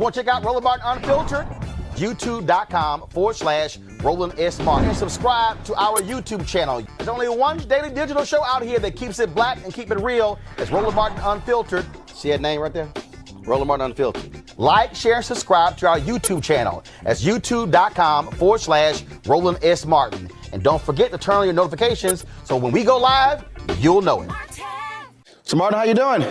you want to check out Roland Martin Unfiltered? YouTube.com/Roland S. Martin. And subscribe to our YouTube channel. There's only one daily digital show out here that keeps it black and keep it real. It's Roland Martin Unfiltered. See that name right there? Roland Martin Unfiltered. Like, share, and subscribe to our YouTube channel. That's YouTube.com/Roland S. Martin. And don't forget to turn on your notifications so when we go live, you'll know it. So Martin, how you doing?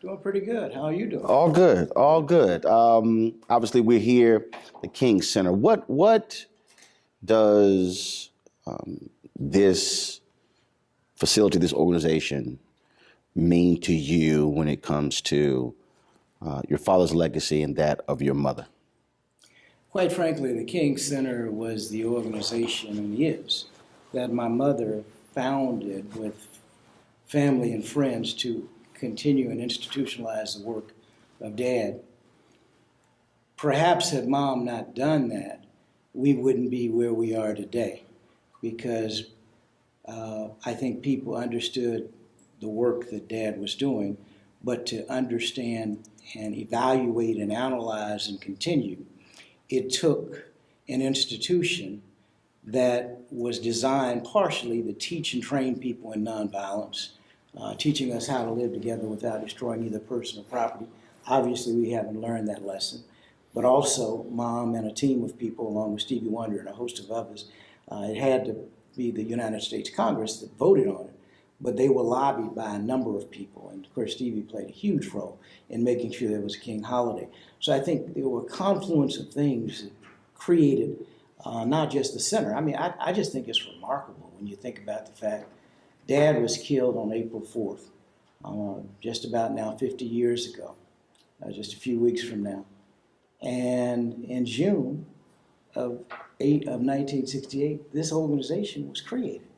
Doing pretty good. How are you doing? All good, all good. Obviously, we're here, the King Center. What does this facility, this organization, mean to you when it comes to your father's legacy and that of your mother? Quite frankly, the King Center was the organization, and is, that my mother founded with family and friends to continue and institutionalize the work of Dad. Perhaps had Mom not done that, we wouldn't be where we are today, because I think people understood the work that Dad was doing, but to understand and evaluate and analyze and continue, it took an institution that was designed partially to teach and train people in nonviolence, teaching us how to live together without destroying either person or property. Obviously, we haven't learned that lesson. But also, Mom and a team of people, along with Stevie Wonder and a host of others, it had to be the United States Congress that voted on it, but they were lobbied by a number of people. And of course, Stevie played a huge role in making sure there was a King holiday. So I think there were a confluence of things that created not just the center. I mean, I just think it's remarkable when you think about the fact Dad was killed on April 4th, just about now 50 years ago, just a few weeks from now. And in June of 1968, this organization was created.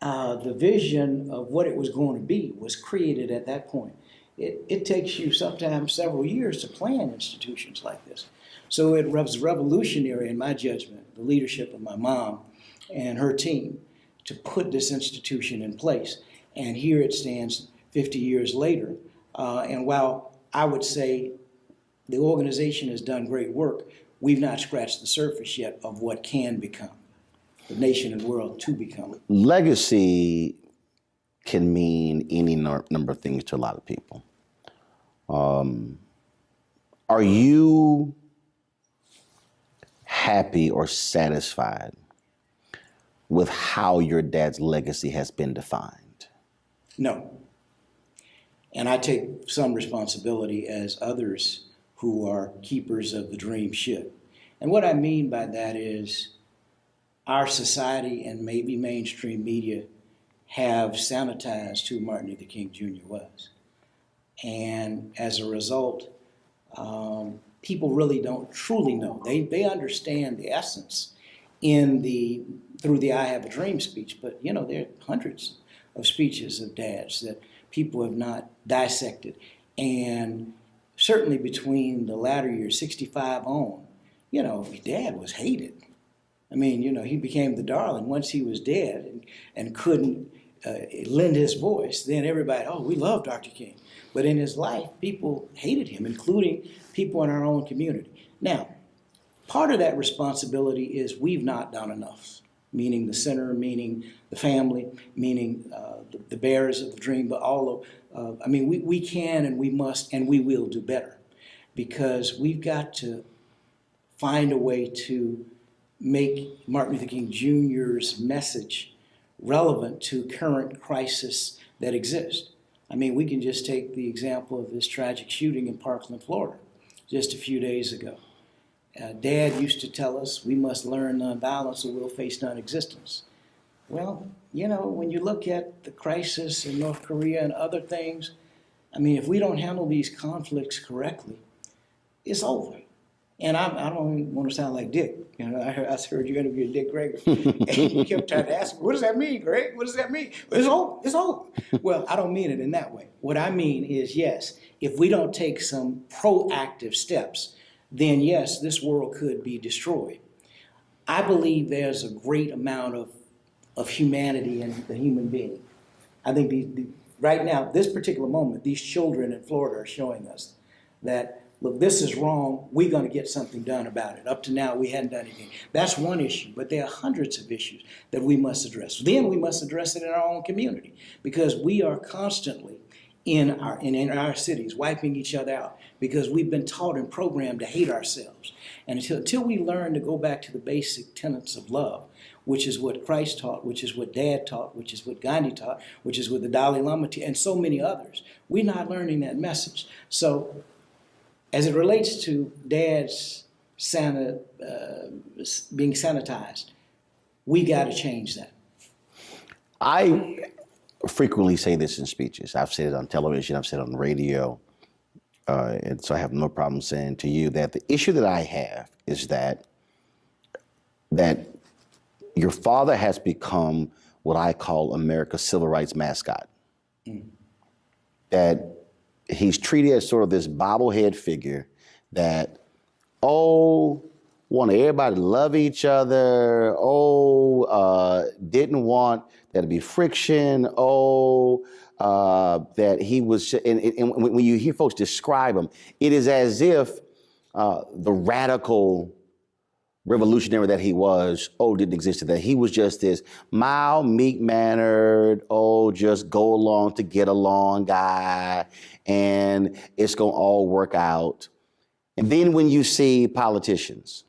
The vision of what it was going to be was created at that point. It takes you sometimes several years to plan institutions like this. So it was revolutionary, in my judgment, the leadership of my mom and her team to put this institution in place. And here it stands 50 years later. And while I would say the organization has done great work, we've not scratched the surface yet of what can become, the nation and world to become. Legacy can mean any number of things to a lot of people. Are you happy or satisfied with how your dad's legacy has been defined? No. And I take some responsibility, as others who are keepers of the dream should. And what I mean by that is our society and maybe mainstream media have sanitized who Martin Luther King Jr. was. And as a result, people really don't truly know. They understand the essence through the I Have a Dream speech, but you know, there are hundreds of speeches of Dad's that people have not dissected. And certainly between the latter years, 65 on, you know, Dad was hated. I mean, you know, he became the darling once he was dead and couldn't lend his voice. Then everybody, oh, we love Dr. King. But in his life, people hated him, including people in our own community. Now, part of that responsibility is we've not done enough, meaning the center, meaning the family, meaning the bearers of the dream, but all of, I mean, we can and we must and we will do better, because we've got to find a way to make Martin Luther King Jr.'s message relevant to current crisis that exists. I mean, we can just take the example of this tragic shooting in Parkland, Florida, just a few days ago. Dad used to tell us we must learn nonviolence or we'll face non-existence. Well, you know, when you look at the crisis in North Korea and other things, I mean, if we don't handle these conflicts correctly, it's over. And I don't even want to sound like Dick. You know, I heard you interviewed Dick Gregory. And you kept trying to ask me, what does that mean, Greg? What does that mean? It's over. It's over. Well, I don't mean it in that way. What I mean is, yes, if we don't take some proactive steps, then yes, this world could be destroyed. I believe there's a great amount of humanity in the human being. I think right now, this particular moment, these children in Florida are showing us that look, this is wrong, we're going to get something done about it. Up to now, we hadn't done anything. That's one issue, but there are hundreds of issues that we must address. Then we must address it in our own community, because we are constantly in our cities wiping each other out, because we've been taught and programmed to hate ourselves. And until we learn to go back to the basic tenets of love, which is what Christ taught, which is what Dad taught, which is what Gandhi taught, which is what the Dalai Lama taught, and so many others, we're not learning that message. So as it relates to Dad's being sanitized, we got to change that. I frequently say this in speeches. I've said it on television, I've said it on the radio, and so I have no problem saying to you that the issue that I have is that your father has become what I call America's civil rights mascot. That he's treated as sort of this bobblehead figure that, wanted everybody to love each other, didn't want there to be friction, that he was, and when you hear folks describe him, it is as if the radical revolutionary that he was, didn't exist today. He was just this mild, meek-mannered, just go along to get along guy, and it's going to all work out. And then when you see politicians,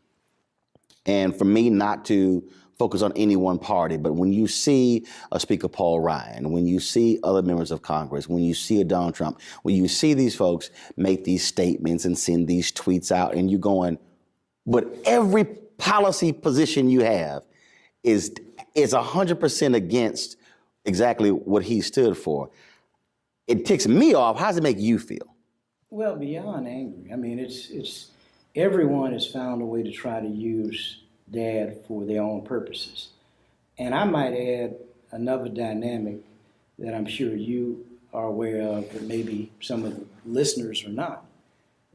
and for me not to focus on any one party, but when you see a Speaker Paul Ryan, when you see other members of Congress, when you see a Donald Trump, when you see these folks make these statements and send these tweets out, and you're going, but every policy position you have is 100% against exactly what he stood for. It ticks me off. How does it make you feel? Well, beyond angry. I mean, it's everyone has found a way to try to use Dad for their own purposes. And I might add another dynamic that I'm sure you are aware of, but maybe some of the listeners are not.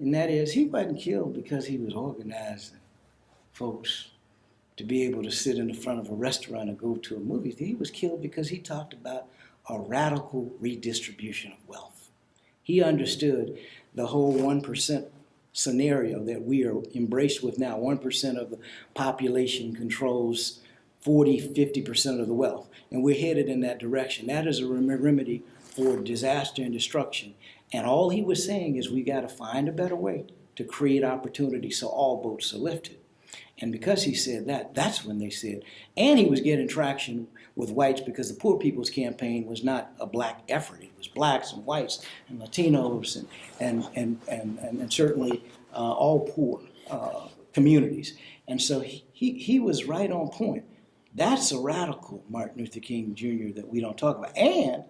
And that is, he wasn't killed because he was organizing folks to be able to sit in the front of a restaurant and go to a movie theater. He was killed because he talked about a radical redistribution of wealth. He understood the whole 1% scenario that we are embraced with now. 1% of the population controls 40–50% of the wealth, and we're headed in that direction. That is a remedy for disaster and destruction. And all he was saying is we got to find a better way to create opportunity so all boats are lifted. And because he said that, that's when they said, and he was getting traction with whites, because the Poor People's Campaign was not a black effort. It was blacks and whites and Latinos and certainly all poor communities. And so he was right on point. That's a radical Martin Luther King Jr. that we don't talk about. And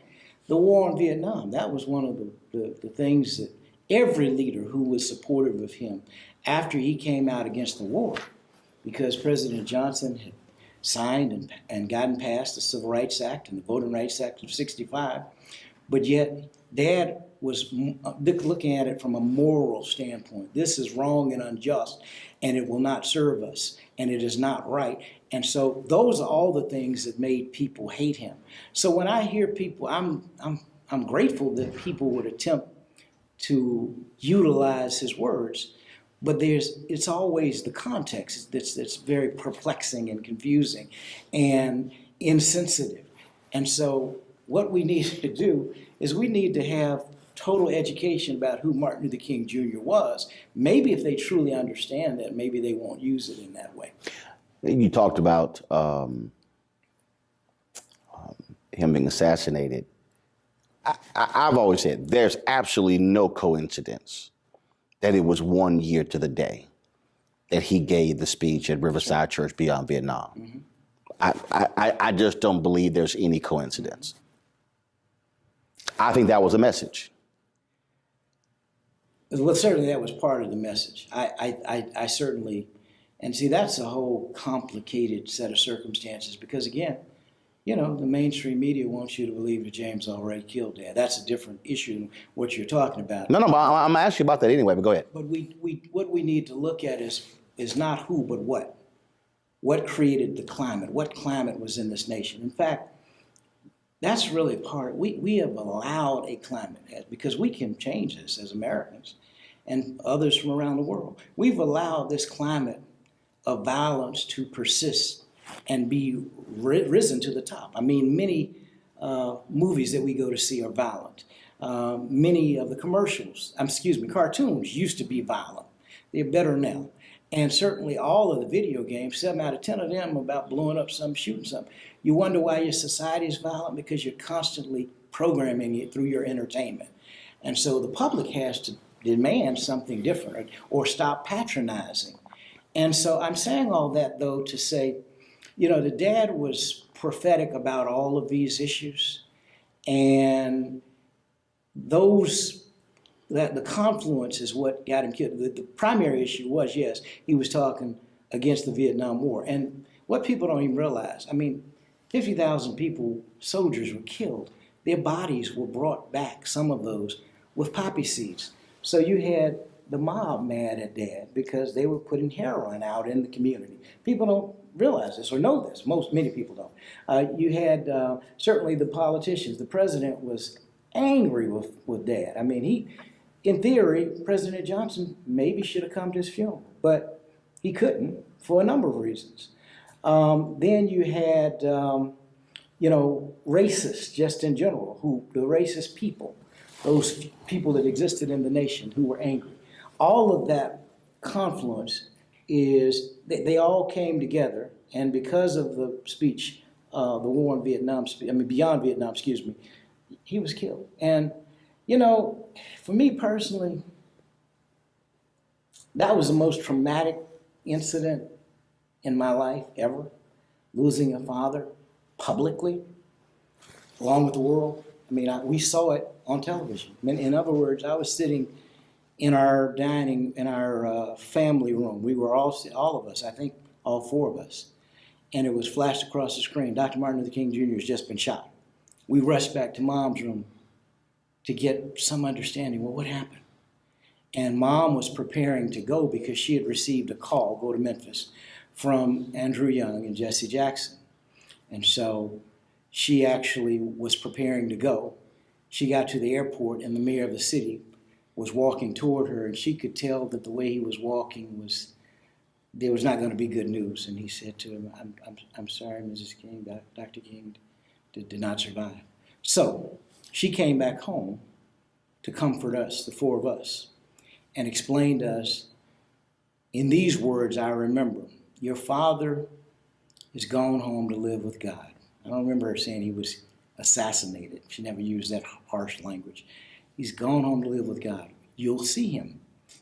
the war in Vietnam, that was one of the things that every leader who was supportive of him after he came out against the war, because President Johnson had signed and gotten past the Civil Rights Act and the Voting Rights Act of '65, but yet Dad was looking at it from a moral standpoint. This is wrong and unjust, and it will not serve us, and it is not right. And so those are all the things that made people hate him. So when I hear people, I'm grateful that people would attempt to utilize his words. But it's always the context that's very perplexing and confusing and insensitive. And so what we need to do is we need to have total education about who Martin Luther King Jr. was. Maybe if they truly understand that, maybe they won't use it in that way. You talked about him being assassinated. I've always said there's absolutely no coincidence that it was 1 year to the day that he gave the speech at Riverside Church Beyond Vietnam. Mm-hmm. I just don't believe there's any coincidence. I think that was a message. Well, certainly that was part of the message. I certainly, and see, that's a whole complicated set of circumstances, because again, you know, the mainstream media wants you to believe that James already killed Dad. That's a different issue than what you're talking about. No, but I'm asking you about that anyway, but go ahead. But what we need to look at is not who, but what. What created the climate? What climate was in this nation? In fact, that's really part, we have allowed a climate, because we can change this as Americans. and others from around the world. We've allowed this climate of violence to persist and be risen to the top. I mean, many movies that we go to see are violent. Many of the cartoons used to be violent. They're better now. And certainly all of the video games, 7 out of 10 of them are about blowing up something, shooting something. You wonder why your society is violent? Because you're constantly programming it through your entertainment. And so the public has to demand something different or stop patronizing. And so I'm saying all that, though, to say, you know, the dad was prophetic about all of these issues. And the confluence is what got him killed. The primary issue was, yes, he was talking against the Vietnam War. And what people don't even realize, I mean, 50,000 people, soldiers, were killed. Their bodies were brought back, some of those, with poppy seeds. So you had the mob mad at Dad because they were putting heroin out in the community. People don't realize this or know this. Many people don't. You had certainly the politicians. The president was angry with Dad. I mean, in theory, President Johnson maybe should have come to his funeral, but he couldn't for a number of reasons. Then you had, racists just in general, the racist people, those people that existed in the nation who were angry. All of that confluence they all came together, and because of the speech, the war in Vietnam, beyond Vietnam, excuse me, he was killed. And, for me personally, that was the most traumatic incident in my life ever, losing a father publicly, along with the world. I mean, we saw it on television. In other words, I was sitting in our family room. We were all of us, I think all 4 of us. And it was flashed across the screen. Dr. Martin Luther King Jr. has just been shot. We rushed back to Mom's room to get some understanding. Well, what happened? And Mom was preparing to go because she had received a call, go to Memphis, from Andrew Young and Jesse Jackson. And so she actually was preparing to go. She got to the airport and the mayor of the city was walking toward her, and she could tell that the way he was walking there was not going to be good news. And he said to him, I'm sorry, Mrs. King, Dr. King did not survive. So she came back home to comfort us, the 4 of us, and explained to us in these words I remember, your father is gone home to live with God. I don't remember her saying he was assassinated. She never used that harsh language. He's gone home to live with God. You'll see him.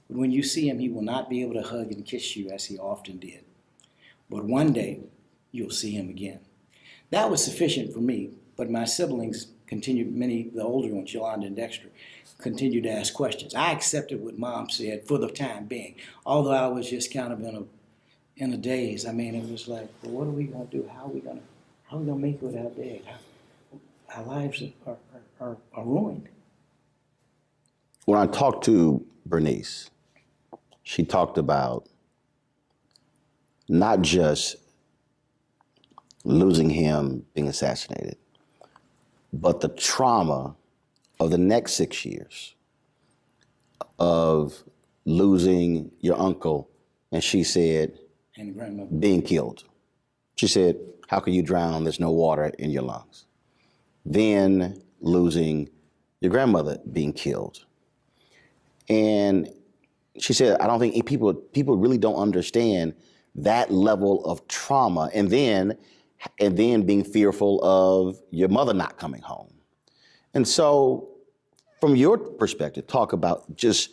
But when you see him, he will not be able to hug and kiss you as he often did. But one day, you'll see him again. That was sufficient for me, but my siblings continued, the older ones, Yolanda and Dexter, continued to ask questions. I accepted what Mom said for the time being, although I was just kind of in a daze. I mean, it was like, well, what are we going to do? How are we going to make it without Dad? Our lives are ruined. When I talked to Bernice, she talked about not just losing him being assassinated, but the trauma of the next 6 years of losing your uncle, and she said, and grandmother being killed. She said, how can you drown? There's no water in your lungs. Then losing your grandmother being killed. And she said, I don't think people really don't understand that level of trauma, and then being fearful of your mother not coming home. And so from your perspective, talk about just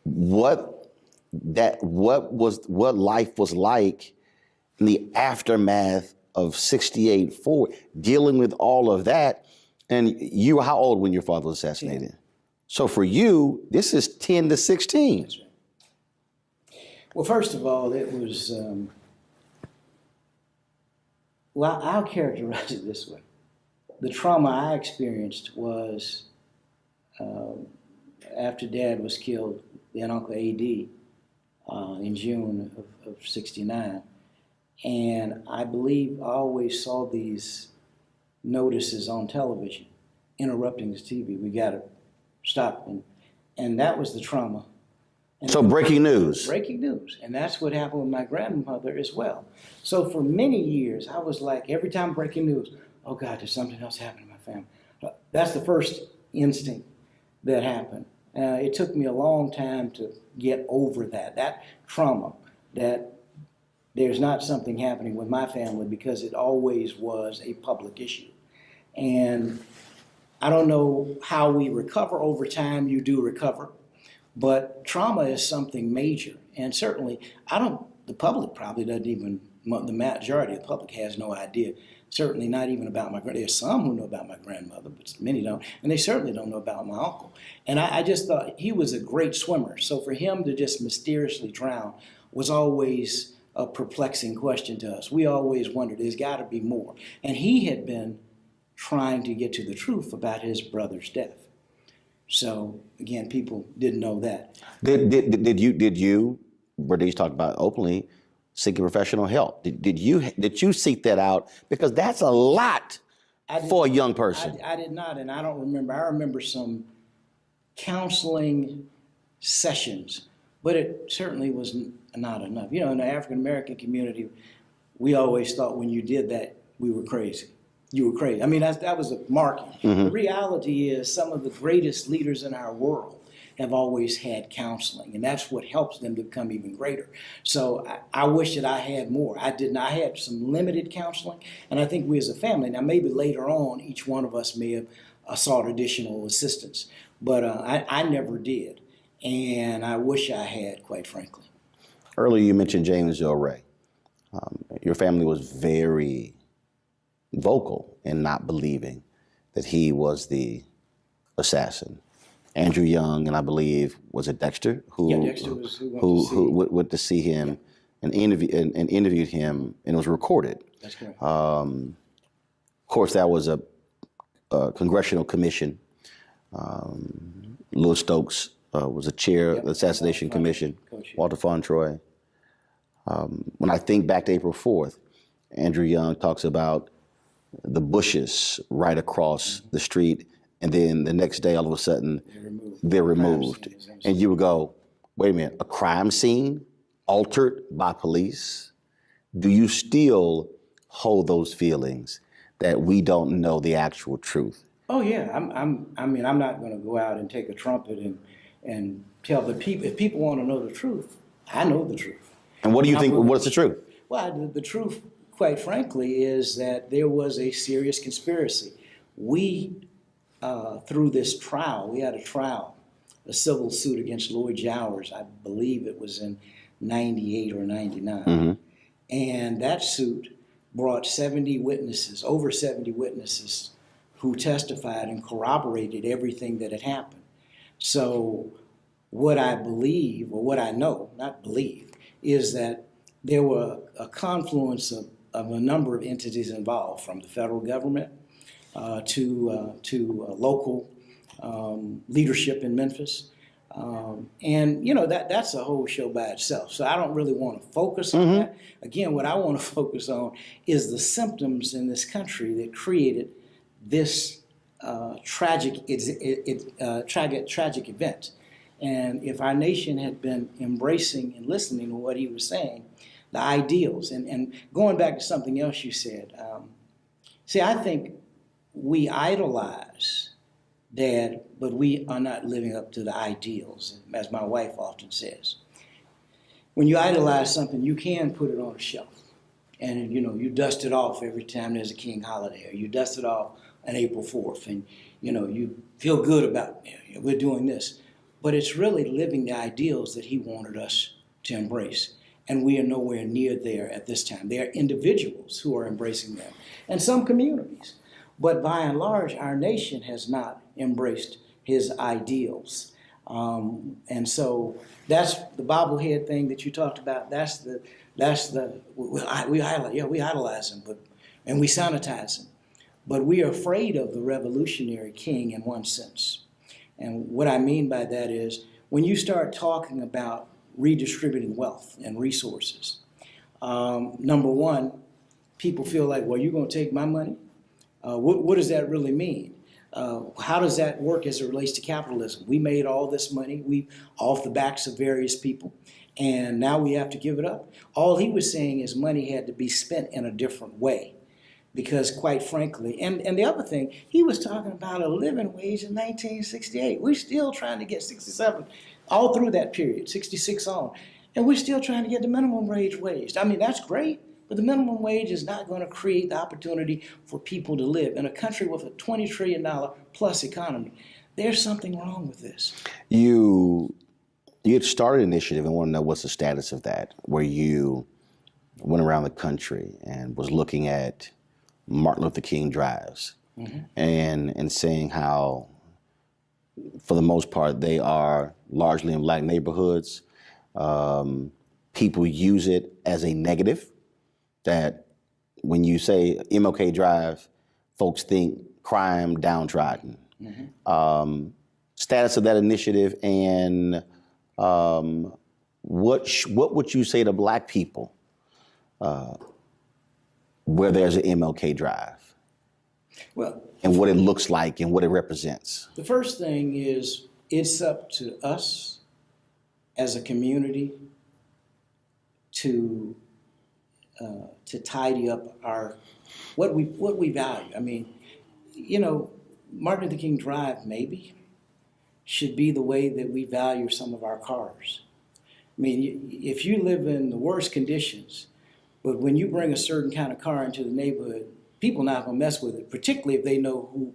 what life was like in the aftermath of 68 forward, dealing with all of that. And you were how old when your father was assassinated? 10. So for you, this is 10 to 16. That's right. Well, first of all, it was, I'll characterize it this way. The trauma I experienced was after Dad was killed, then Uncle A.D., in June of 69. And I believe I always saw these notices on television, interrupting the TV. We got to stop. And that was the trauma And So breaking news. breaking news. And that's what happened with my grandmother as well. So for many years, I was like, every time breaking news, oh God, there's something else happening in my family. That's the first instinct that happened. It took me a long time to get over that trauma, that there's not something happening with my family, because it always was a public issue. And I don't know how we recover over time. You do recover. But trauma is something major. And certainly, the public probably doesn't even, the majority of the public has no idea. Certainly not even about my grandmother. There's some who know about my grandmother, but many don't. And they certainly don't know about my uncle. And I just thought he was a great swimmer. So for him to just mysteriously drown was always a perplexing question to us. We always wondered, there's got to be more. And he had been trying to get to the truth about his brother's death. So again, people didn't know that. Did you, Bernice talked about openly, seeking professional help? Did you seek that out? Because that's a lot for a young person. I did not, and I don't remember. I remember some counseling sessions, but it certainly was not enough. You know, in the African American community, we always thought when you did that, we were crazy. You were crazy. I mean, that was a marking. Mm-hmm. The reality is some of the greatest leaders in our world have always had counseling, and that's what helps them to become even greater. So I wish that I had more. I didn't. I had some limited counseling, and I think we as a family, now maybe later on, each one of us may have sought additional assistance, but I never did, and I wish I had, quite frankly. Earlier you mentioned James Earl Ray. Your family was very vocal in not believing that he was the assassin. Andrew Young, and I believe, was it Dexter? Dexter was who went to see him and interviewed him, and it was recorded. That's correct. Of course, that was a congressional commission. Louis Stokes was a chair of the Assassination Commission, Walter Fauntroy. When I think back to April 4th, Andrew Young talks about the bushes right across the street, and then the next day, all of a sudden, they're removed. And you would go, wait a minute, a crime scene altered by police? Do you still hold those feelings that we don't know the actual truth? Oh yeah, I'm not going to go out and take a trumpet and tell the people. If people want to know the truth, I know the truth. And what do you think? What's the truth? Well, the truth, quite frankly, is that there was a serious conspiracy. We, through this trial, we had a trial, a civil suit against Lloyd Jowers. I believe it was in 98 or 99. Mm-hmm. And that suit brought 70 witnesses, over 70 witnesses, who testified and corroborated everything that had happened. So what I believe, or what I know, not believe, is that there were a confluence of a number of entities involved, from the federal government to local leadership in Memphis. And, you know, that's a whole show by itself. So I don't really want to focus on that. Again, what I want to focus on is the symptoms in this country that created this tragic event. And if our nation had been embracing and listening to what he was saying, the ideals, and going back to something else you said, I think we idolize Dad, but we are not living up to the ideals, as my wife often says. When you idolize something, you can put it on a shelf, and you dust it off every time there's a King holiday, or you dust it off on April 4th, and you feel good about we're doing this. But it's really living the ideals that he wanted us to embrace. And we are nowhere near there at this time. There are individuals who are embracing them, and some communities. But by and large, our nation has not embraced his ideals. And so that's the bobblehead thing that you talked about. We idolize him, and we sanitize him. But we are afraid of the revolutionary king in one sense. And what I mean by that is, when you start talking about redistributing wealth and resources, number one, people feel like, well, you're going to take my money? What does that really mean? How does that work as it relates to capitalism? We made all this money off the backs of various people, and now we have to give it up. All he was saying is money had to be spent in a different way. Because quite frankly, and the other thing, he was talking about a living wage in 1968. We're still trying to get 67 all through that period, 66 on. And we're still trying to get the minimum wage raised. I mean, that's great, but the minimum wage is not going to create the opportunity for people to live. In a country with a $20 trillion plus economy, there's something wrong with this. You had started an initiative and want to know what's the status of that, where you went around the country and was looking at Martin Luther King drives, and saying how, for the most part, they are largely in black neighborhoods. People use it as a negative, that when you say MLK Drive, folks think crime, downtrodden. Status of that initiative, and what would you say to black people where there's an MLK Drive? Well, and what it looks like and what it represents? The first thing is, it's up to us as a community to tidy up what we value. I mean, you know, Martin Luther King Drive maybe should be the way that we value some of our cars. I mean, if you live in the worst conditions, but when you bring a certain kind of car into the neighborhood, people not gonna mess with it, particularly if they know who,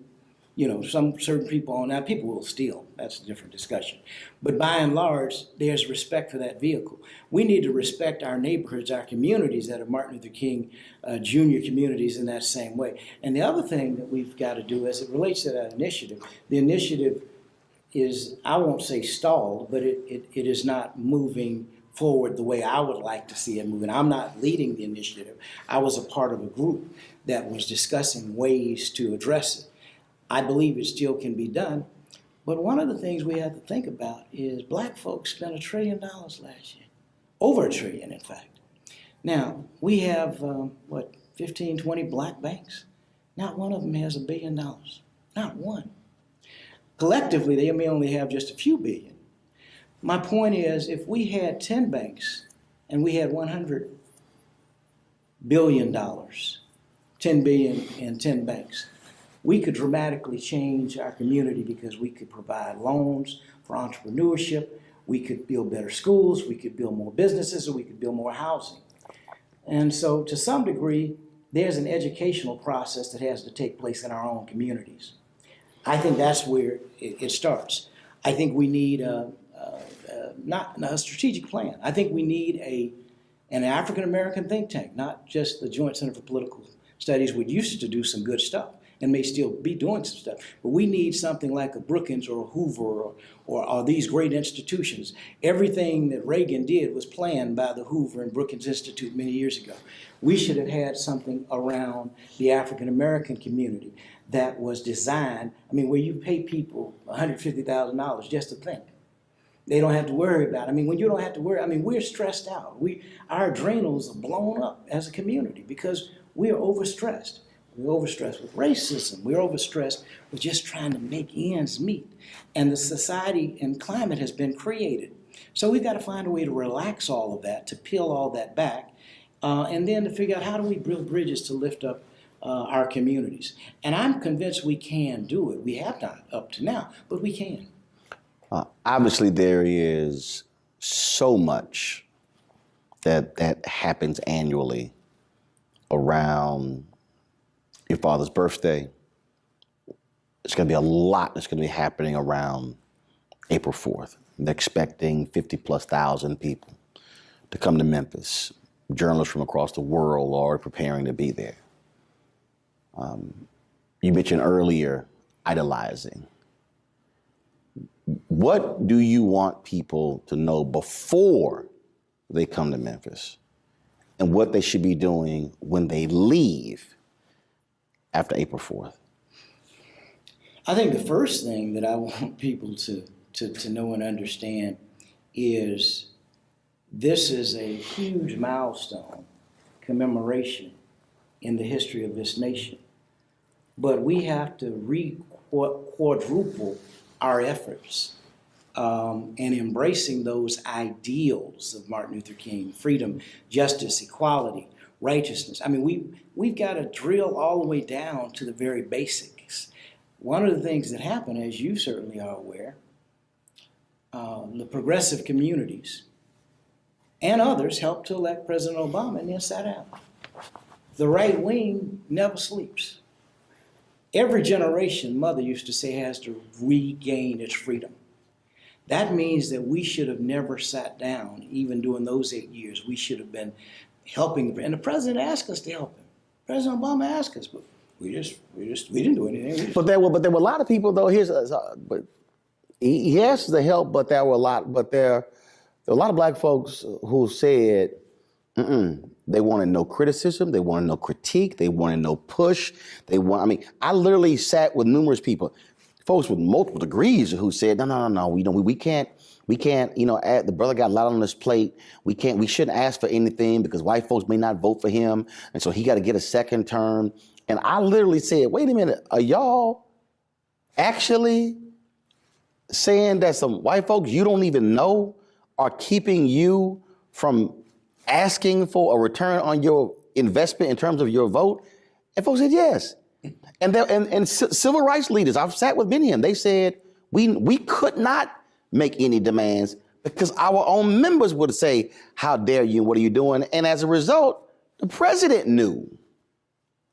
you know, some certain people own that. People will steal. That's a different discussion. But by and large, there's respect for that vehicle. We need to respect our neighborhoods, our communities that are Martin Luther King Jr. communities in that same way. And the other thing that we've got to do as it relates to that initiative, the initiative is, I won't say stalled, but it is not moving forward the way I would like to see it moving. I'm not leading the initiative. I was a part of a group that was discussing ways to address it. I believe it still can be done, but one of the things we have to think about is black folks spent $1 trillion last year. Over $1 trillion, in fact. Now, we have, 15, 20 black banks? Not one of them has $1 billion. Not one. Collectively, they may only have just a few billion. My point is, if we had 10 banks and we had $100 billion, 10 billion in 10 banks, we could dramatically change our community because we could provide loans for entrepreneurship, we could build better schools, we could build more businesses, and we could build more housing. And so to some degree, there's an educational process that has to take place in our own communities. I think that's where it starts. I think we need not a strategic plan. I think we need an African-American think tank, not just the Joint Center for Political Studies, which used to do some good stuff and may still be doing some stuff. But we need something like a Brookings or a Hoover or these great institutions. Everything that Reagan did was planned by the Hoover and Brookings Institute many years ago. We should have had something around the African-American community that was designed, I mean, where you pay people $150,000 just to think. They don't have to worry about it. I mean, when you don't have to worry, I mean, we're stressed out. Our adrenals are blown up as a community because we are overstressed. We're overstressed with racism. We're overstressed with just trying to make ends meet. And the society and climate has been created. So we've got to find a way to relax all of that, to peel all that back, and then to figure out how do we build bridges to lift up our communities. And I'm convinced we can do it. We have not up to now, but we can. Obviously, there is so much that happens annually around your father's birthday. It's going to be a lot that's going to be happening around April 4th. They're expecting 50,000+ people to come to Memphis. Journalists from across the world are preparing to be there. You mentioned earlier idolizing. What do you want people to know before they come to Memphis, and what they should be doing when they leave after April 4th? I think the first thing that I want people to know and understand is this is a huge milestone, commemoration in the history of this nation. but we have to quadruple our efforts in embracing those ideals of Martin Luther King: freedom, justice, equality, righteousness. I mean, we've got to drill all the way down to the very basics. One of the things that happened, as you certainly are aware, the progressive communities and others helped to elect President Obama and then sat down. The right wing never sleeps. Every generation, Mother used to say, has to regain its freedom. That means that we should have never sat down, even during those 8 years. We should have been helping, and the president asked us to help him. President Obama asked us, but we didn't do anything. But there were a lot of people though. But he asked us to help, but there were a lot of black folks who said, they wanted no criticism, they wanted no critique, they wanted no push. I literally sat with numerous people, folks with multiple degrees, who said, no, we can't, the brother got a lot on his plate. We shouldn't ask for anything because white folks may not vote for him. And so he got to get a second term. And I literally said, wait a minute, are y'all actually saying that some white folks you don't even know are keeping you from asking for a return on your investment in terms of your vote? And folks said yes. And civil rights leaders, I've sat with many of them, they said we could not make any demands because our own members would say, how dare you, what are you doing? And as a result, the president knew.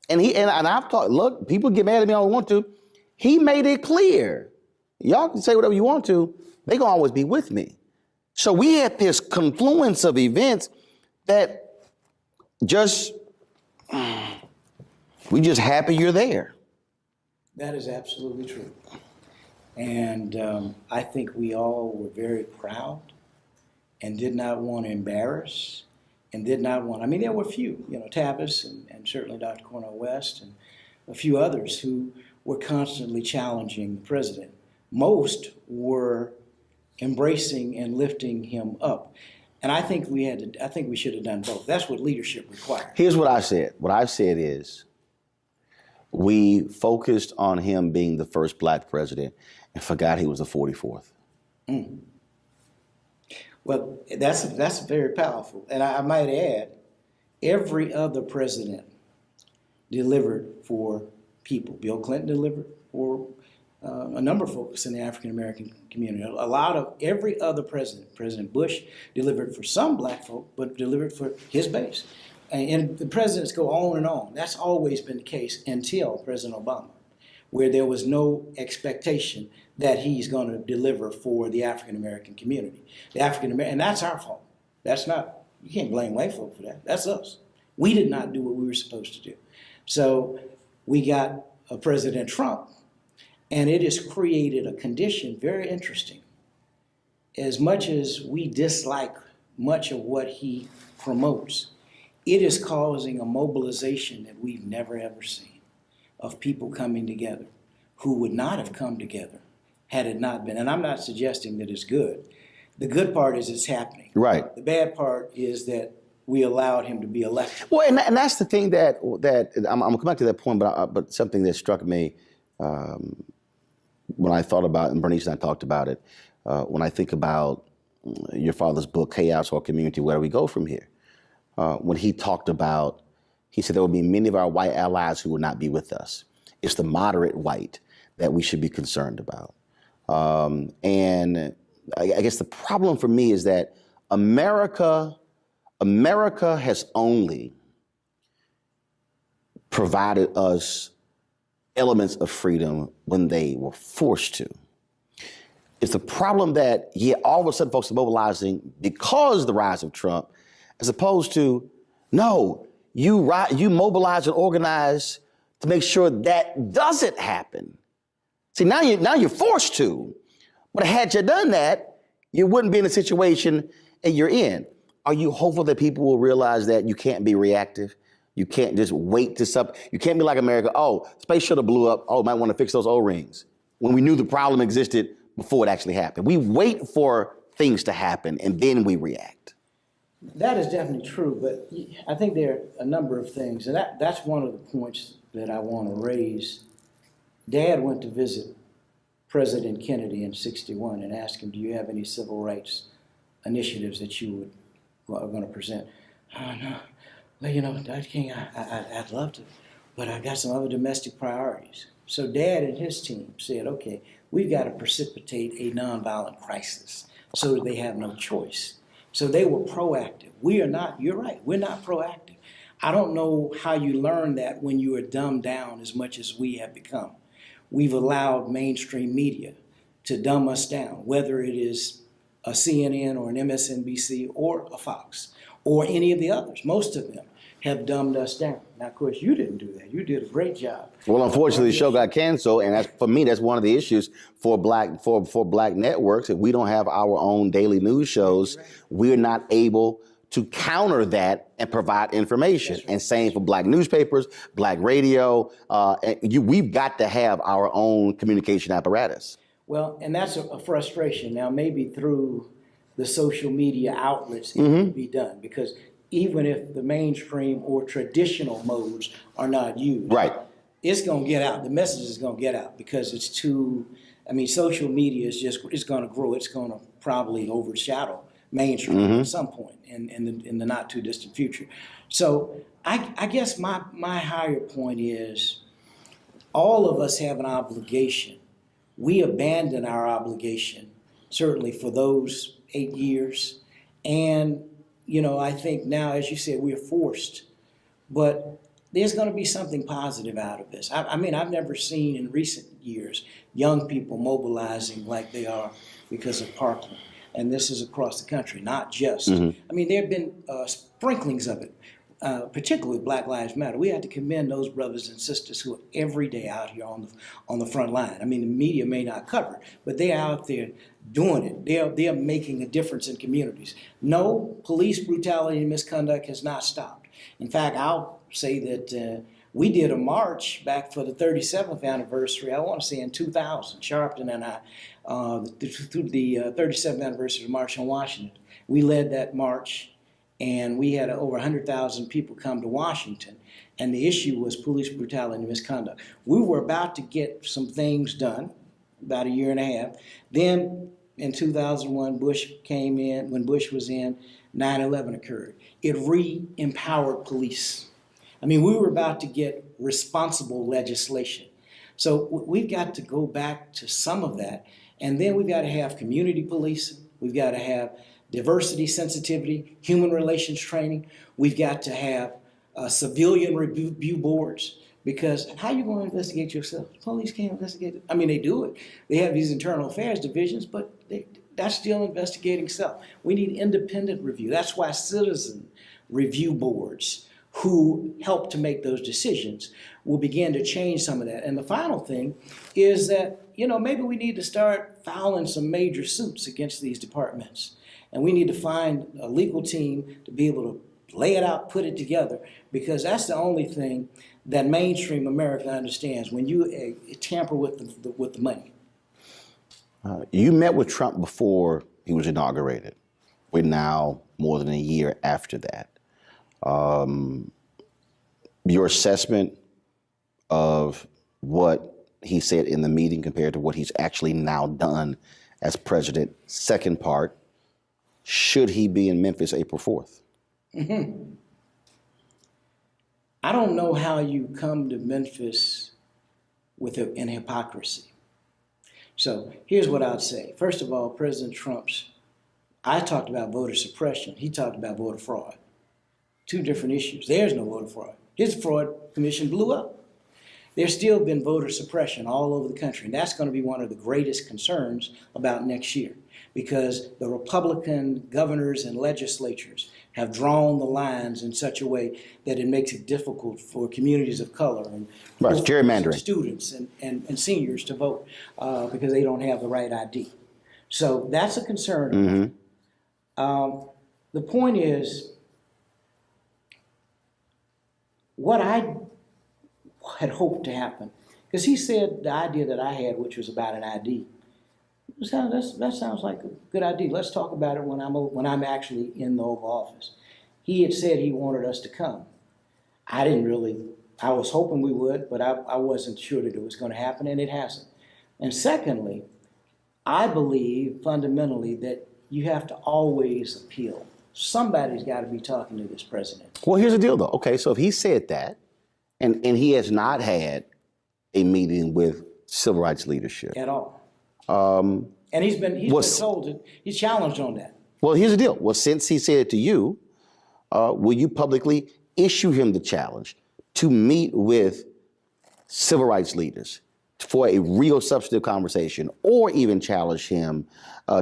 And I've talked, look, people get mad at me all they want to. He made it clear, y'all can say whatever you want to, they gonna always be with me. So we had this confluence of events that we just happy you're there. That is absolutely true. And I think we all were very proud and did not want to embarrass and did not want, there were a few, Tavis and certainly Dr. Cornel West and a few others who were constantly challenging the president. Most were embracing and lifting him up. And I think we should have done both. That's what leadership requires. Here's what I said. What I've said is we focused on him being the first black president and forgot he was the 44th. Well, that's very powerful. And I might add, every other president delivered for people. Bill Clinton delivered for a number of folks in the African-American community. Every other president, President Bush delivered for some black folk, but delivered for his base. And the presidents go on and on. That's always been the case until President Obama, where there was no expectation that he's going to deliver for the African-American community. And that's our fault. You can't blame white folk for that. That's us. We did not do what we were supposed to do. So we got a President Trump, and it has created a condition very interesting. As much as we dislike much of what he promotes, it is causing a mobilization that we've never ever seen of people coming together who would not have come together had it not been. And I'm not suggesting that it's good. The good part is it's happening. Right. The bad part is that we allowed him to be elected. Well, and that's the thing that I'm gonna come back to that point, but something that struck me when I thought about, and Bernice and I talked about it, when I think about your father's book, Chaos or Community, Where Do We Go From Here? When he talked about, he said there will be many of our white allies who will not be with us. It's the moderate white that we should be concerned about. And I guess the problem for me is that America has only provided us elements of freedom when they were forced to. It's the problem that, all of a sudden folks are mobilizing because of the rise of Trump, as opposed to, no, you mobilize and organize to make sure that doesn't happen. See, now you're forced to, but had you done that, you wouldn't be in the situation that you're in. Are you hopeful that people will realize that you can't be reactive? You can't just wait to you can't be like America, space shuttle blew up, might want to fix those O-rings, when we knew the problem existed before it actually happened. We wait for things to happen and then we react. That is definitely true, but I think there are a number of things, and that's one of the points that I want to raise Dad went to visit President Kennedy in '61 and asked him, do you have any civil rights initiatives that you are going to present? Oh, no. Well, you know, Dr. King, I'd love to, but I've got some other domestic priorities. So Dad and his team said, okay, we've got to precipitate a nonviolent crisis so that they have no choice. So they were proactive. We are not, you're right, we're not proactive. I don't know how you learn that when you are dumbed down as much as we have become. We've allowed mainstream media to dumb us down, whether it is a CNN or an MSNBC or a Fox or any of the others. Most of them have dumbed us down. Now, of course, you didn't do that. You did a great job. Well, unfortunately, the show got canceled, and for me, that's one of the issues for black networks. If we don't have our own daily news shows, we're not able to counter that and provide information. Right. And same for black newspapers, black radio. We've got to have our own communication apparatus. Well, and that's a frustration. Now, maybe through the social media outlets, it can be done, because even if the mainstream or traditional modes are not used, right, it's going to get out. The message is going to get out because it's too, I mean, social media is just, it's going to grow. It's going to probably overshadow mainstream at some point in the not too distant future. So I guess my higher point is all of us have an obligation. We abandon our obligation, certainly for those 8 years. And, you know, I think now, as you said, we're forced, but there's going to be something positive out of this. I mean, I've never seen in recent years young people mobilizing like they are because of Parkland. And this is across the country, not just. I mean, there have been sprinklings of it, particularly Black Lives Matter. We have to commend those brothers and sisters who are every day out here on the front line. I mean, the media may not cover it, but they're out there doing it. They're making a difference in communities. No, police brutality and misconduct has not stopped. In fact, I'll say that we did a march back for the 37th anniversary, I want to say in 2000, Sharpton and I, through the 37th anniversary of the March on Washington. We led that march, and we had over 100,000 people come to Washington, and the issue was police brutality and misconduct. We were about to get some things done, about a year and a half. Then in 2001, Bush came in. When Bush was in, 9/11 occurred. It re-empowered police. I mean, we were about to get responsible legislation. So we've got to go back to some of that. And then we've got to have community policing. We've got to have diversity, sensitivity, human relations training. We've got to have civilian review boards, because how are you going to investigate yourself? Police can't investigate it. I mean, they do it. They have these internal affairs divisions, but that's still investigating self. We need independent review. That's why citizen review boards who help to make those decisions will begin to change some of that. And the final thing is that, you know, maybe we need to start filing some major suits against these departments. And we need to find a legal team to be able to lay it out, put it together, because that's the only thing that mainstream America understands, when you tamper with the money. You met with Trump before he was inaugurated. We're now more than a year after that. Your assessment of what he said in the meeting compared to what he's actually now done as president. Second part, should he be in Memphis April 4th? I don't know how you come to Memphis in hypocrisy. So here's what I'd say. First of all, President I talked about voter suppression. He talked about voter fraud. Two different issues. There's no voter fraud. His fraud commission blew up. There's still been voter suppression all over the country, and that's going to be one of the greatest concerns about next year, because the Republican governors and legislatures have drawn the lines in such a way that it makes it difficult for communities of color and gerrymandering students and seniors to vote because they don't have the right ID. So that's a concern. The point is, what I had hoped to happen, because he said the idea that I had, which was about an ID, that sounds like a good idea. Let's talk about it when I'm actually in the Oval Office. He had said he wanted us to come. I didn't really I was hoping we would, but I wasn't sure that it was going to happen, and it hasn't. And secondly, I believe fundamentally that you have to always appeal. Somebody's got to be talking to this president. Well, here's the deal, though. Okay, so if he said that, and he has not had a meeting with civil rights leadership At all. And he's been told that he's challenged on that. Well, here's the deal. Well, since he said it to you, will you publicly issue him the challenge to meet with civil rights leaders for a real substantive conversation, or even challenge him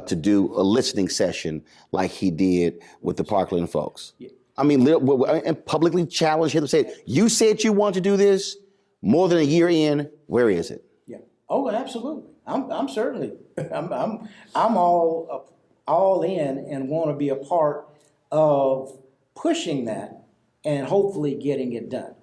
to do a listening session like he did with the Parkland folks? Yeah. I mean, and publicly challenge him to say, you said you want to do this more than a year in, where is it? Yeah. Oh, absolutely. I'm certainly, I'm all in and want to be a part of pushing that and hopefully getting it done,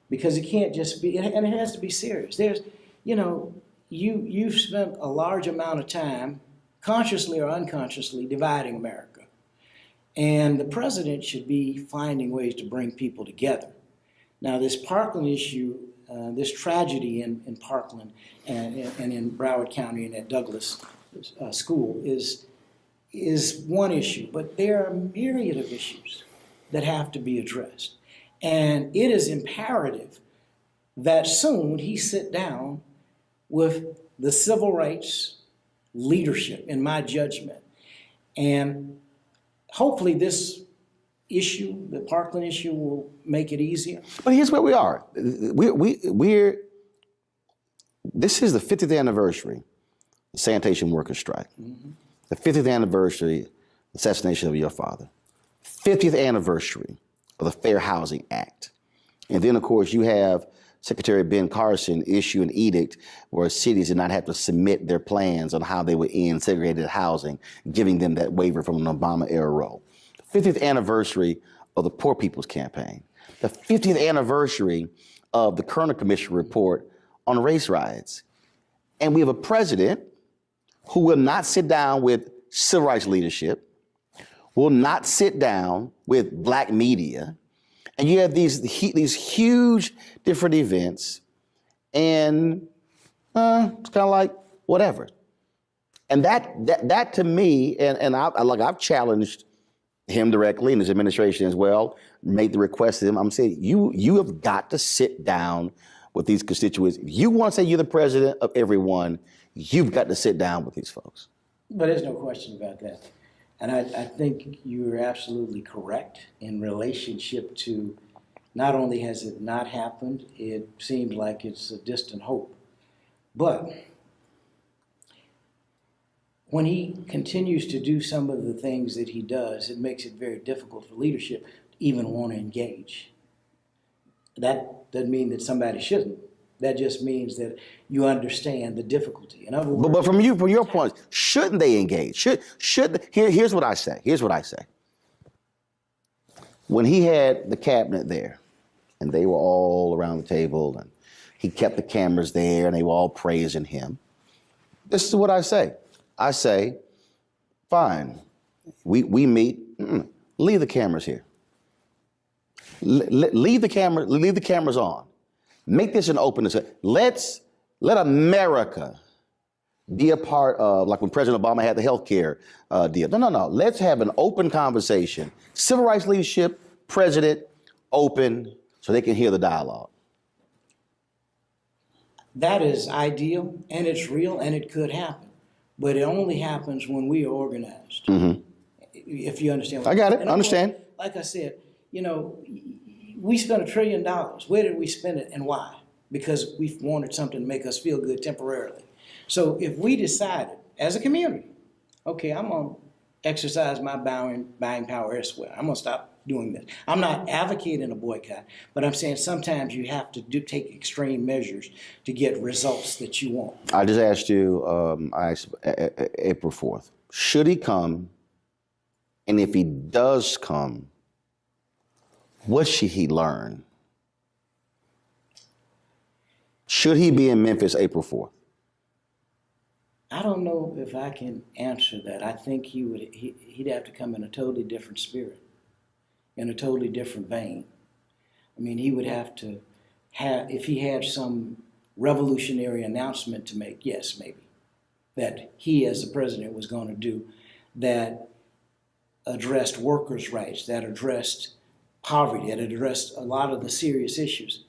because it can't just be, and it has to be serious. There's, you've spent a large amount of time, consciously or unconsciously, dividing America, and the president should be finding ways to bring people together. Now, this Parkland issue, this tragedy in Parkland and in Broward County and at Douglas School is one issue, but there are a myriad of issues that have to be addressed. And it is imperative that soon he sit down with the civil rights leadership, in my judgment. And hopefully this issue, the Parkland issue, will make it easier. But here's where we are. This is the 50th anniversary of the sanitation workers' strike. Mm-hmm. The 50th anniversary assassination of your father. 50th anniversary of the Fair Housing Act. And then, of course, you have Secretary Ben Carson issue an edict where cities did not have to submit their plans on how they would end segregated housing, giving them that waiver from an Obama-era role. The 50th anniversary of the Poor People's Campaign. The 50th anniversary of the Kerner Commission report on race riots. And we have a president who will not sit down with civil rights leadership, will not sit down with black media, and you have these huge different events, and it's kind of like whatever. And that to me, and I've challenged him directly and his administration as well, made the request to him. I'm saying you have got to sit down with these constituents. If you want to say you're the president of everyone, you've got to sit down with these folks. But there's no question about that. And I think you're absolutely correct in relationship to not only has it not happened, it seems like it's a distant hope. But when he continues to do some of the things that he does, it makes it very difficult for leadership to even want to engage. That doesn't mean that somebody shouldn't. That just means that you understand the difficulty. In other words, but from your point, shouldn't they engage? Here's what I say. Here's what I say. When he had the cabinet there, and they were all around the table, and he kept the cameras there, and they were all praising him. This is what I say. I say, fine, we meet. Leave the cameras here. Leave the cameras on. Make this an open discussion. Let America be a part of, like when President Obama had the healthcare deal. No. Let's have an open conversation. Civil rights leadership, president, open, so they can hear the dialogue. That is ideal, and it's real, and it could happen. But it only happens when we are organized. Mm-hmm. If you understand what I got it. I understand. Like I said, we spent $1 trillion. Where did we spend it and why? Because we wanted something to make us feel good temporarily. So if we decided as a community, okay, I'm going to exercise my buying power elsewhere. I'm going to stop doing this. I'm not advocating a boycott, but I'm saying sometimes you have to take extreme measures to get results that you want. I just asked you, April 4th, should he come? And if he does come, what should he learn? Should he be in Memphis April 4th? I don't know if I can answer that. I think he'd have to come in a totally different spirit, in a totally different vein. I mean, he would have to if he had some revolutionary announcement to make, yes, maybe, that he as the president was going to do, that addressed workers' rights, that addressed poverty, that addressed a lot of the serious issues.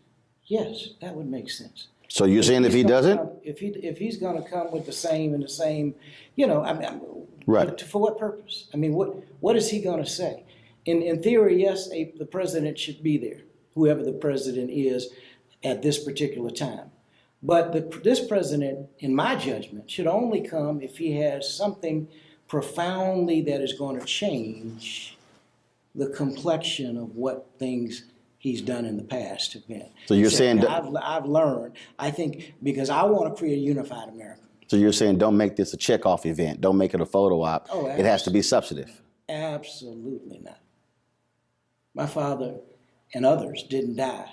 Yes, that would make sense. So you're saying if he doesn't? If he's going to come with the same, you know, right. For what purpose? I mean, what is he going to say? In theory, yes, the president should be there, whoever the president is at this particular time. But this president, in my judgment, should only come if he has something profoundly that is going to change the complexion of what things he's done in the past have been. So you're saying I've learned, I think, because I want to create a unified America. So you're saying don't make this a checkoff event. Don't make it a photo op. Oh, it has to be substantive. Absolutely not. My father and others didn't die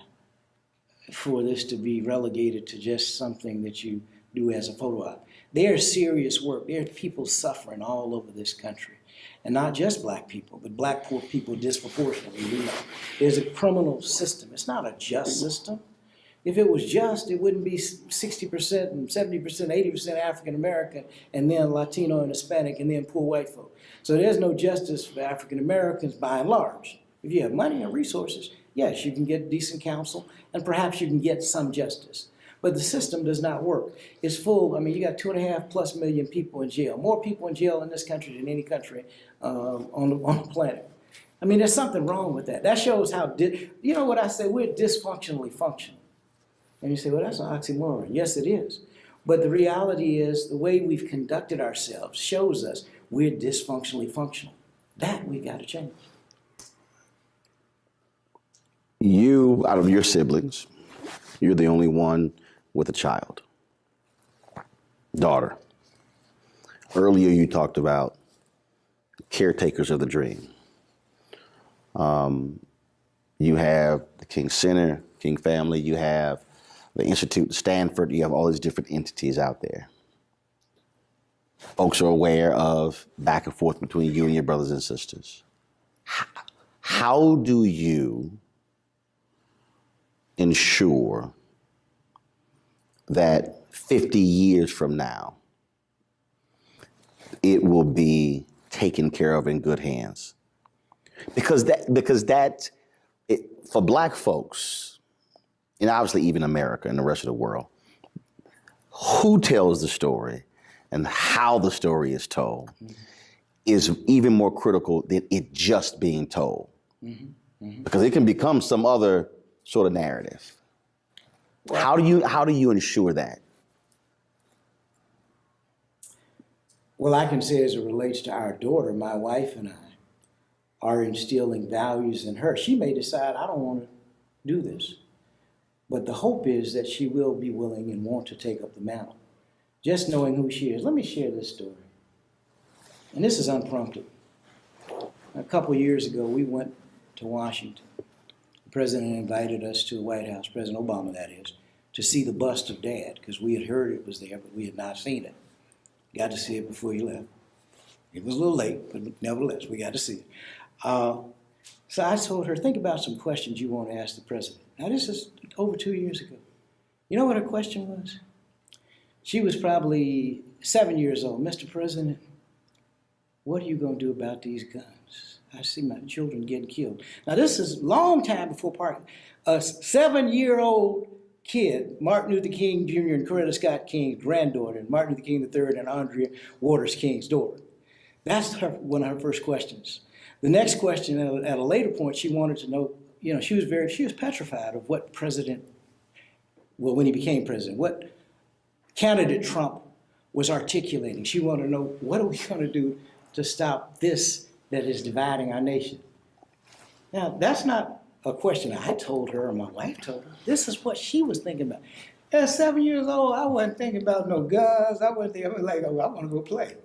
for this to be relegated to just something that you do as a photo op. There's serious work. There are people suffering all over this country. And not just black people, but black poor people disproportionately. We know there's a criminal system. It's not a just system. If it was just, it wouldn't be 60% and 70%, 80% African American, and then Latino and Hispanic, and then poor white folk. So there's no justice for African Americans by and large. If you have money and resources, yes, you can get decent counsel, and perhaps you can get some justice. But the system does not work. It's full. I mean, you got 2.5+ million people in jail. More people in jail in this country than any country on the planet. I mean, there's something wrong with that. That shows how, you know what I say? We're dysfunctionally functional. And you say, well, that's an oxymoron. Yes, it is. But the reality is the way we've conducted ourselves shows us we're dysfunctionally functional. That we got to change. You, out of your siblings, you're the only one with a child, daughter. Earlier you talked about caretakers of the dream. You have the King Center, King family, you have the Institute, Stanford, you have all these different entities out there. Folks are aware of back and forth between you and your brothers and sisters. How do you ensure that 50 years from now, it will be taken care of in good hands? Because for black folks, and obviously even America and the rest of the world, who tells the story and how the story is told is even more critical than it just being told. Because it can become some other sort of narrative. Well, how do you ensure that? Well, I can say as it relates to our daughter, my wife and I are instilling values in her. She may decide, I don't want to do this. But the hope is that she will be willing and want to take up the mantle. Just knowing who she is. Let me share this story. And this is unprompted. A couple of years ago, we went to Washington. The president invited us to the White House, President Obama that is, to see the bust of Dad, because we had heard it was there, but we had not seen it. Got to see it before he left. It was a little late, but nevertheless, we got to see it. So I told her, think about some questions you want to ask the president. Now, this is over 2 years ago. You know what her question was? She was probably 7 years old. Mr. President, what are you going to do about these guns? I see my children getting killed. Now, this is a long time before Parkland. A 7-year-old kid, Martin Luther King Jr. and Coretta Scott King's granddaughter, and Martin Luther King III and Andrea Waters King's daughter. That's one of her first questions. The next question, at a later point, she wanted to know, you know, she was petrified of what when he became president, what candidate Trump was articulating. She wanted to know, what are we going to do to stop this that is dividing our nation? Now, that's not a question I told her or my wife told her. This is what she was thinking about. At 7 years old, I wasn't thinking about no guns. I was like, oh, I want to go play.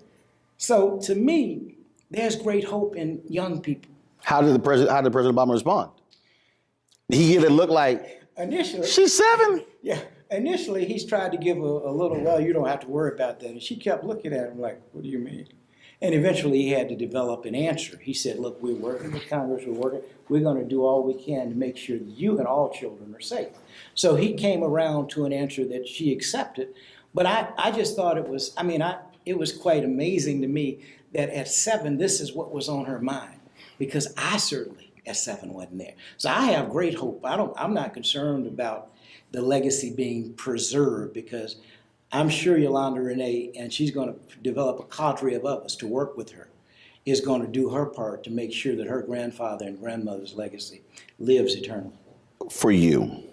So to me, there's great hope in young people. How did President Obama respond? Did he give it look like, initially, she's 7? Yeah. Initially, he's tried to give a little, well, you don't have to worry about that. And she kept looking at him like, what do you mean? And eventually he had to develop an answer. He said, look, we're working with Congress, we're going to do all we can to make sure that you and all children are safe. So he came around to an answer that she accepted. But I just thought it was, it was quite amazing to me that at 7, this is what was on her mind. Because I certainly, at 7, wasn't there. So I have great hope. I'm not concerned about the legacy being preserved, because I'm sure Yolanda Renee, and she's going to develop a cadre of others to work with her, is going to do her part to make sure that her grandfather and grandmother's legacy lives eternally. For you,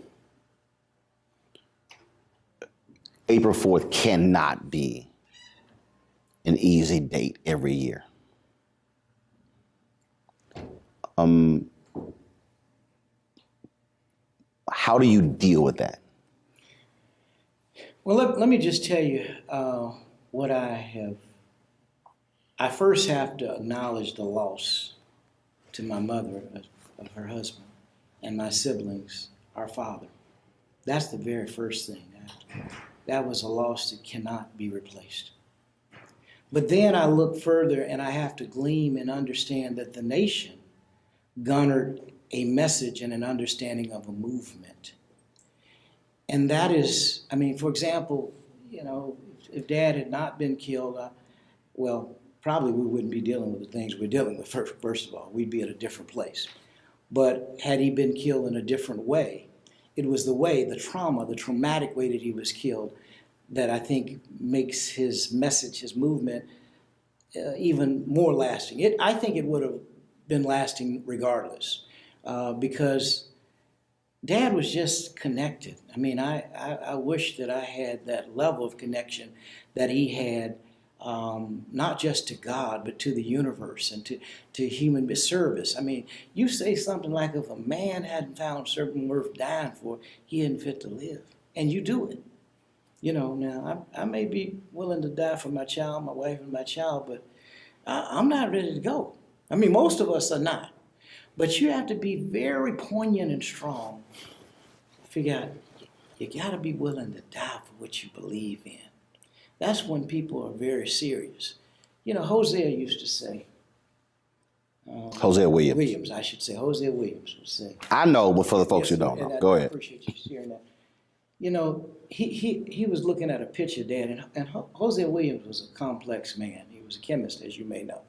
April 4th cannot be an easy date every year. How do you deal with that? Well, let me just tell you what I have. I first have to acknowledge the loss to my mother of her husband and my siblings, our father. That's the very first thing. That was a loss that cannot be replaced. But then I look further and I have to glean and understand that the nation garnered a message and an understanding of a movement. And that is, for example, if Dad had not been killed, well, probably we wouldn't be dealing with the things we're dealing with, first of all. We'd be at a different place. But had he been killed in a different way, it was the trauma, the traumatic way that he was killed, that I think makes his message, his movement, even more lasting. I think it would have been lasting regardless, because Dad was just connected. I wish that I had that level of connection that he had, not just to God, but to the universe and to human service. You say something like, if a man hadn't found something worth dying for, he isn't fit to live. And you do it. Now I may be willing to die for my child, my wife and my child, but I'm not ready to go. Most of us are not. But you have to be very poignant and strong. Figure out, you got to be willing to die for what you believe in. That's when people are very serious. Hosea used to say. Hosea Williams. Hosea Williams would say. I know, but for the folks who don't know, go ahead. I appreciate you sharing that. He was looking at a picture, Dad, and Hosea Williams was a complex man. He was a chemist, as you may know.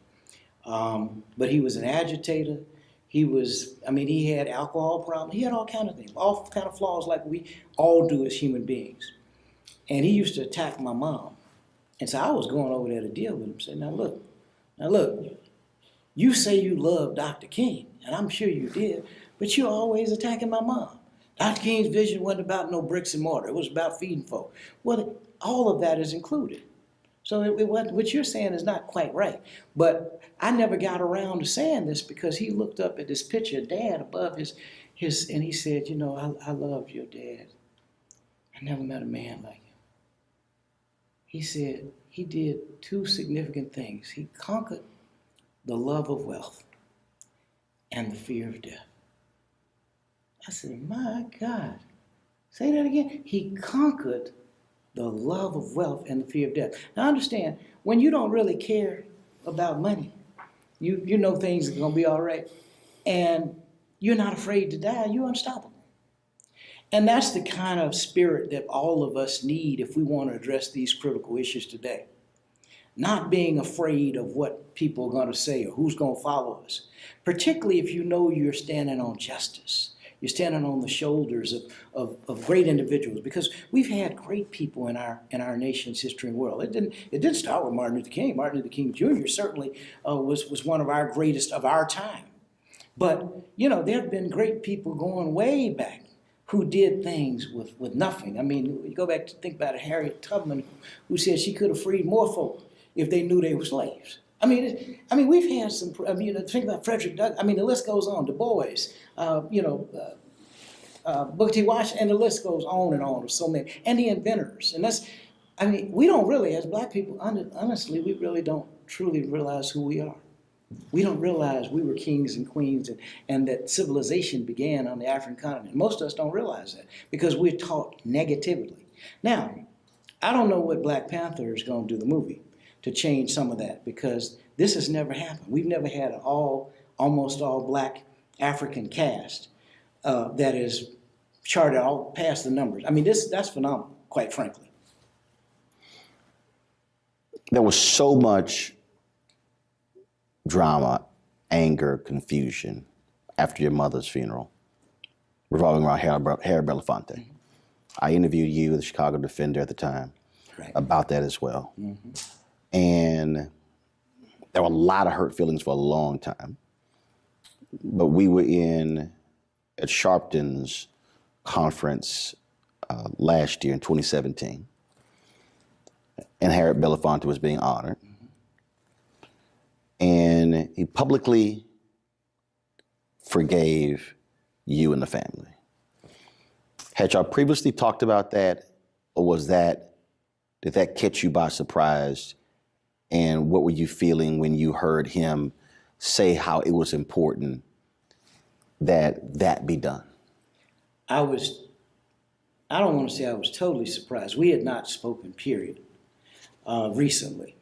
But he was an agitator. He was, he had alcohol problems. He had all kind of things, all kind of flaws like we all do as human beings. And he used to attack my mom. And so I was going over there to deal with him. Say, now look, you say you love Dr. King, and I'm sure you did, but you're always attacking my mom. Dr. King's vision wasn't about no bricks and mortar. It was about feeding folk. Well, all of that is included. So what you're saying is not quite right. But I never got around to saying this because he looked up at this picture of Dad above his and he said, I love your dad. I never met a man like him. He said he did 2 significant things. He conquered the love of wealth and the fear of death. I said, my God. Say that again. He conquered the love of wealth and the fear of death. Now understand, when you don't really care about money, you know things are going to be all right, and you're not afraid to die, you're unstoppable. And that's the kind of spirit that all of us need if we want to address these critical issues today. Not being afraid of what people are going to say or who's going to follow us, particularly if you know you're standing on justice. You're standing on the shoulders of great individuals, because we've had great people in our nation's history and world. It didn't start with Martin Luther King. Martin Luther King Jr. certainly was one of our greatest of our time. But there have been great people going way back who did things with nothing. You go back to think about Harriet Tubman, who said she could have freed more folk if they knew they were slaves. We've had some, think about Frederick Douglass. The list goes on. Du Bois, Booker T. Washington, and the list goes on and on of so many. And the inventors. And that's, we don't really, as black people, honestly, we really don't truly realize who we are. We don't realize we were kings and queens and that civilization began on the African continent. Most of us don't realize that because we're taught negatively. Now, I don't know what Black Panther is going to do, the movie. to change some of that, because this has never happened. We've never had an almost all black African cast that is charted all past the numbers. I mean, that's phenomenal, quite frankly. There was so much drama, anger, confusion after your mother's funeral, revolving around Harry Belafonte. Mm-hmm. I interviewed you, the Chicago Defender at the time, about that as well. Mm-hmm. And there were a lot of hurt feelings for a long time. But we were at Sharpton's conference last year in 2017, and Harry Belafonte was being honored. Mm-hmm. And he publicly forgave you and the family. Had y'all previously talked about that, or did that catch you by surprise? And what were you feeling when you heard him say how it was important that be done? I don't want to say I was totally surprised. We had not spoken, period, recently.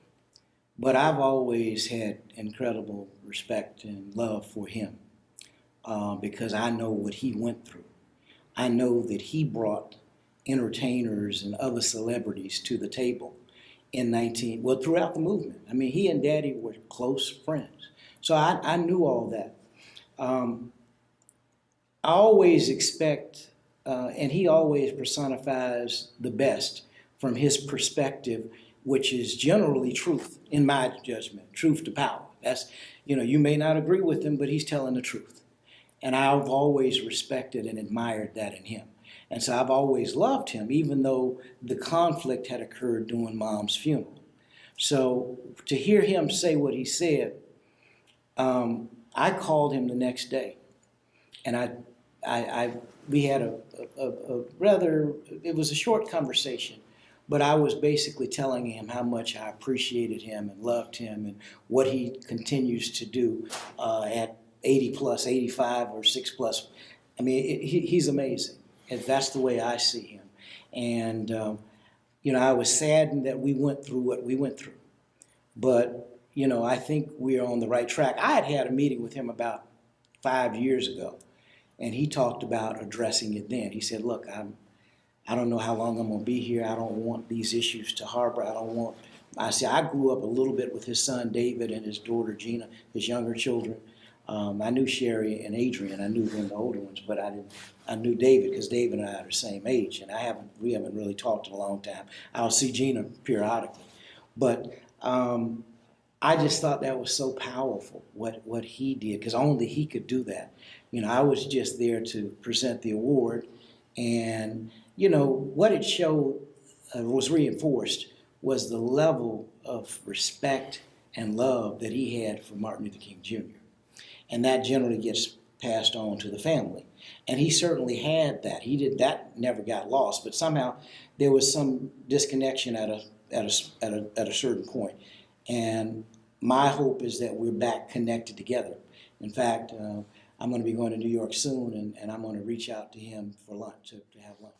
But I've always had incredible respect and love for him because I know what he went through. I know that he brought entertainers and other celebrities to the table throughout the movement. I mean, he and Daddy were close friends. So I knew all that. I always expect, and he always personifies the best from his perspective, which is generally truth, in my judgment, truth to power. That's, you may not agree with him, but he's telling the truth. And I've always respected and admired that in him. And so I've always loved him, even though the conflict had occurred during Mom's funeral. So to hear him say what he said, I called him the next day, and we had a rather, it was a short conversation, but I was basically telling him how much I appreciated him and loved him and what he continues to do at 80 plus, 85 or 6 plus. I mean, he's amazing. And that's the way I see him. And, I was saddened that we went through what we went through. But, I think we're on the right track. I had a meeting with him about 5 years ago, and he talked about addressing it then. He said, look, I don't know how long I'm going to be here. I don't want these issues to harbor. I grew up a little bit with his son, David, and his daughter, Gina, his younger children. I knew Sherry and Adrian. I knew them, the older ones, but I knew David because David and I are the same age, and we haven't really talked in a long time. I'll see Gina periodically. But I just thought that was so powerful, what he did, because only he could do that. I was just there to present the award, and, what it showed was reinforced was the level of respect and love that he had for Martin Luther King Jr. And that generally gets passed on to the family. And he certainly had that. That never got lost, but somehow there was some disconnection at a certain point. And my hope is that we're back connected together. In fact, I'm going to be going to New York soon, and I'm going to reach out to him for lunch, to have lunch.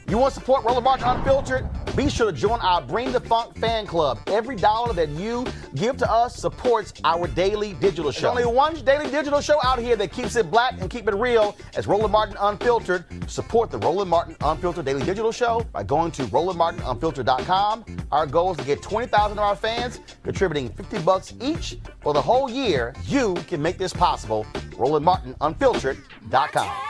You want to support Roland Martin Unfiltered? Be sure to join our Bring the Funk fan club. Every dollar that you give to us supports our daily digital show. There's only one daily digital show out here that keeps it black and keep it real. It's Roland Martin Unfiltered. Support the Roland Martin Unfiltered daily digital show by going to RolandMartinUnfiltered.com. Our goal is to get 20,000 of our fans contributing $50 each for the whole year. You can make this possible. RolandMartinUnfiltered.com.